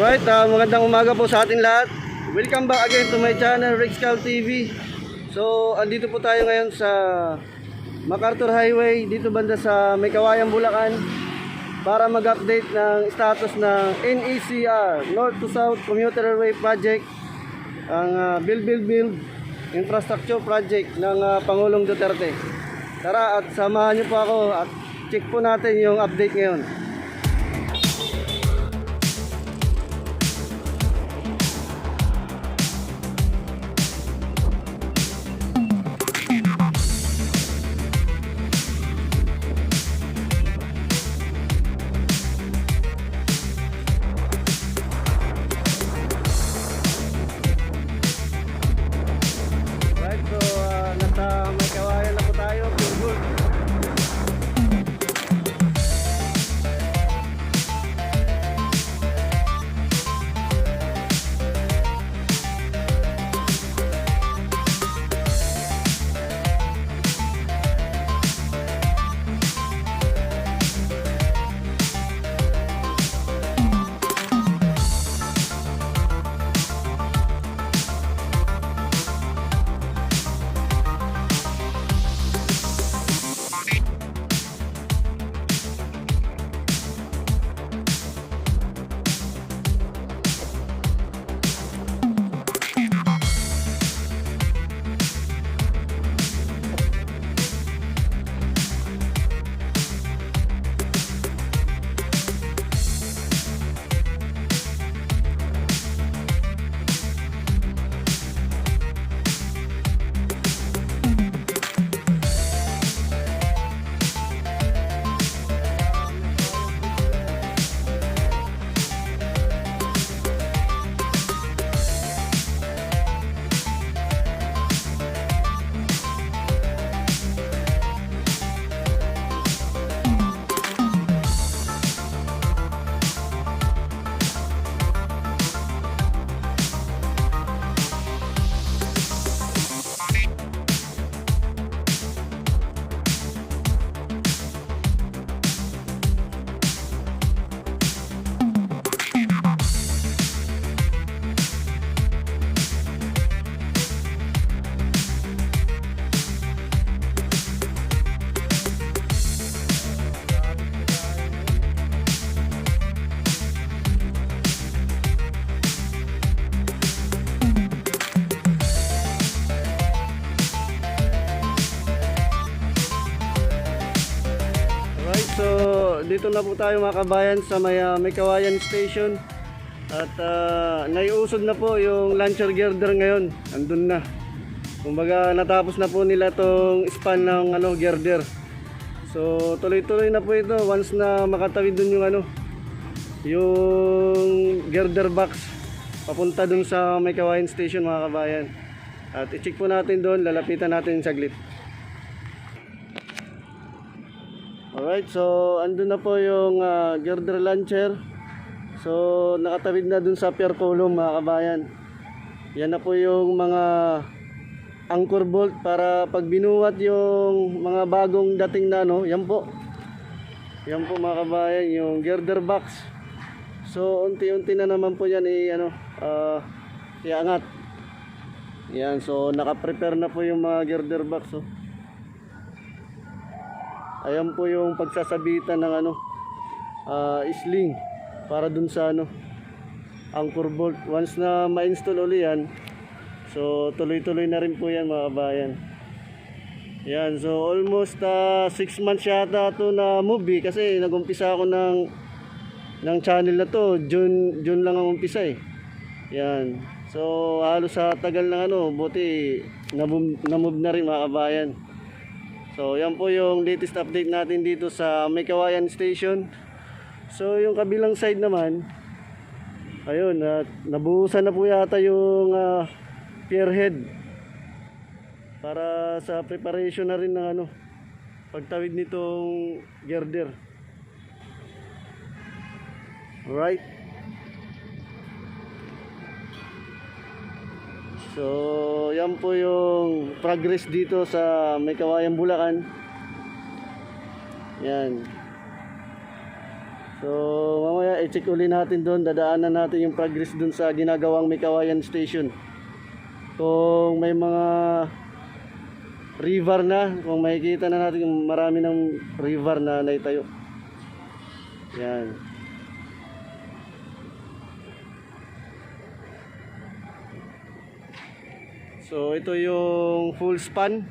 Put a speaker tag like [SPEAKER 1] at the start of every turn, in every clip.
[SPEAKER 1] Alright, magandang umaga po sa ating lahat. Welcome back again to my channel, Rexcal TV. So, andito po tayo ngayon sa MacArthur Highway, dito banda sa Meycauayan, Bulacan, para mag-update ng status ng NECR, North-South Commuter Railway Project, ang Build Infrastructure Project ng Pangulong Duterte. Tara at samahan niyo po ako at check po natin yung update ngayon. Nasa Meycauayan na po tayo, Pilgul. So, dito na po tayo mga kabayan sa Meycauayan Station. At naiusod na po yung launcher girder ngayon. Andun na. Kumbaga natapos na po nila tong span ng girder. So, tuloy-tuloy na po ito once na makatawid dun yung yung girder box papunta dun sa Meycauayan Station mga kabayan. At i-check po natin doon, lalapitan natin saglit. Alright, so andun na po yung girder launcher. So nakatawid na dun sa pier column mga kabayan. Yan na po yung mga anchor bolt para pag binuhat yung mga bagong dating na yan po. Yan po mga kabayan, yung girder box. So unti-unti na naman po yan iangat. Yan, so naka-prepare na po yung mga girder box. Ayan po yung pagsasabitan ng sling para dun sa anchor bolt. Once na ma-install uli yan, so tuloy-tuloy na rin po yan mga kabayan. Yan, so almost 6 months yata to na movie kasi nag-umpisa ako ng channel na to. June lang ang umpisa eh. Yan. So halos sa tagal ng buti na-move na rin mga kabayan. So yan po yung latest update natin dito sa Meycauayan Station. So yung kabilang side naman, ayun, nabuhusan na po yata yung pier head para sa preparation na rin ng pagtawid nitong girder. Alright. So, yan po yung progress dito sa Meycauayan, Bulacan. Yan. So mamaya i-check uli natin doon, dadaanan natin yung progress doon sa ginagawang Meycauayan Station. Kung may mga river na, kung makikita na natin yung marami ng river na naitayo. Yan. So ito yung full span.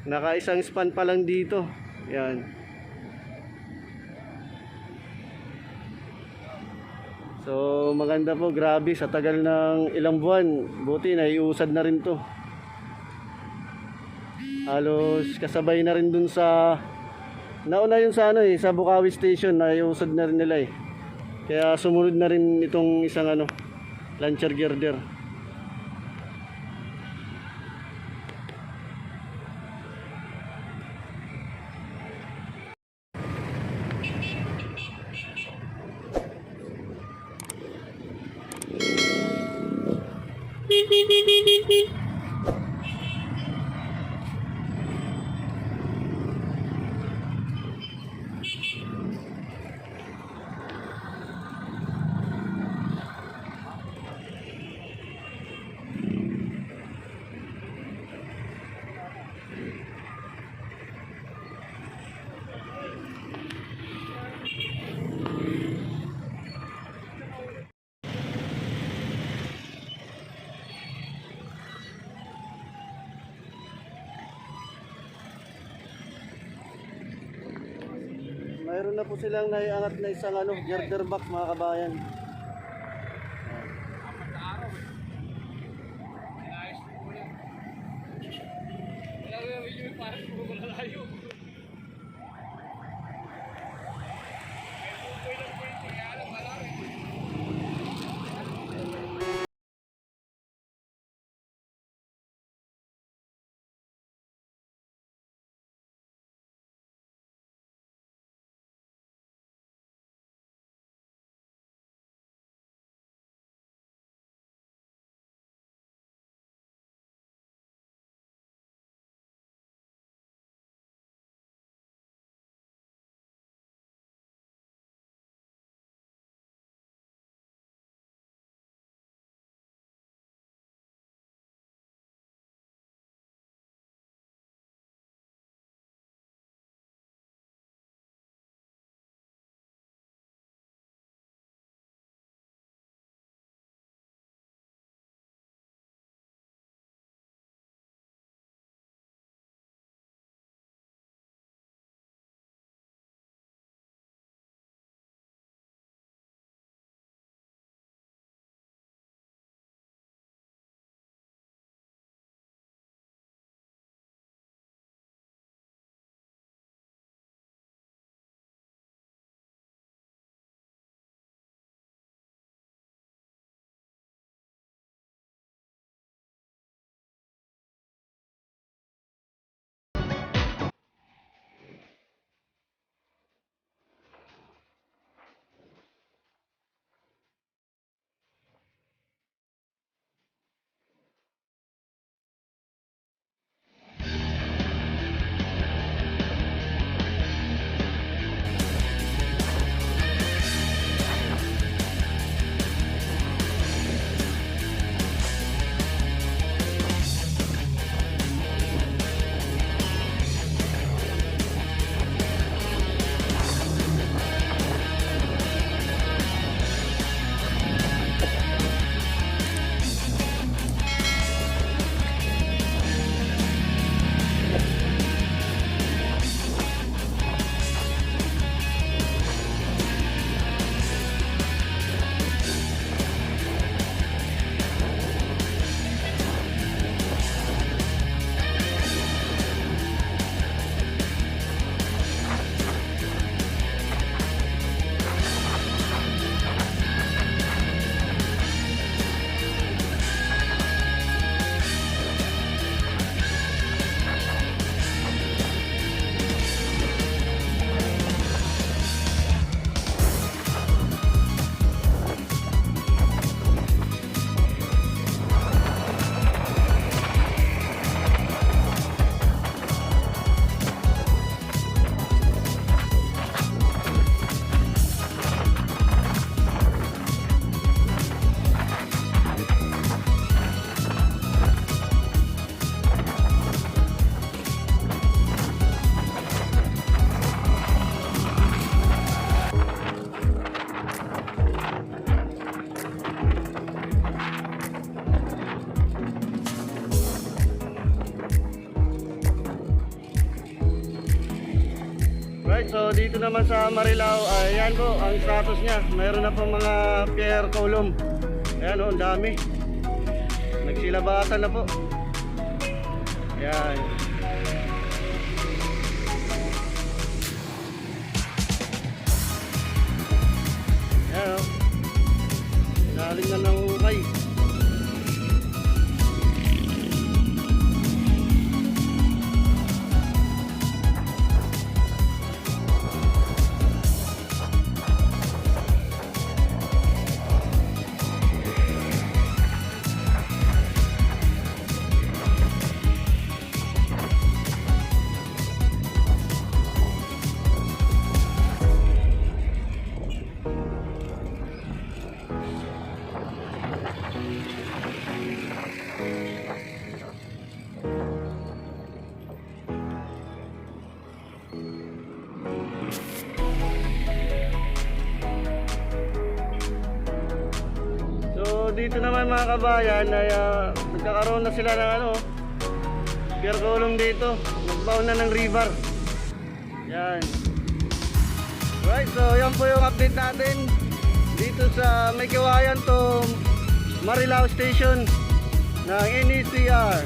[SPEAKER 1] Nakaisang span pa lang dito. Yan. So maganda po, grabe, sa tagal ng ilang buwan, buti naiusad na rin to. Halos kasabay na rin dun sa nauna yung sa sa Bocaue Station, naiusad na rin nila eh. Kaya sumunod na rin itong isang launcher girder. Mayroon na po silang naiangat na isang girder box, mga kabayan. Alright, so dito naman sa Marilao, ayan po ang status niya. Mayroon na po mga pier column. Ayan o, ang dami. Nagsilabatan na po. Ayan. Ayan o. Inaling na ng ukay. Dito naman mga kabayan ay nagkakaroon na sila ng pier column dito. Nagbaon na ng river. Yan. Right, so yan po yung update natin dito sa Meycauayan to Marilao Station ng NECR,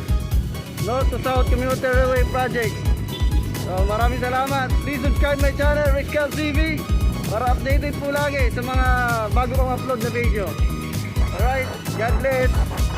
[SPEAKER 1] North-South Commuter Railway Project. So maraming salamat. Please subscribe my channel, Rickal TV, para updated po lagi sa mga bago kong upload na video. Alright, God bless.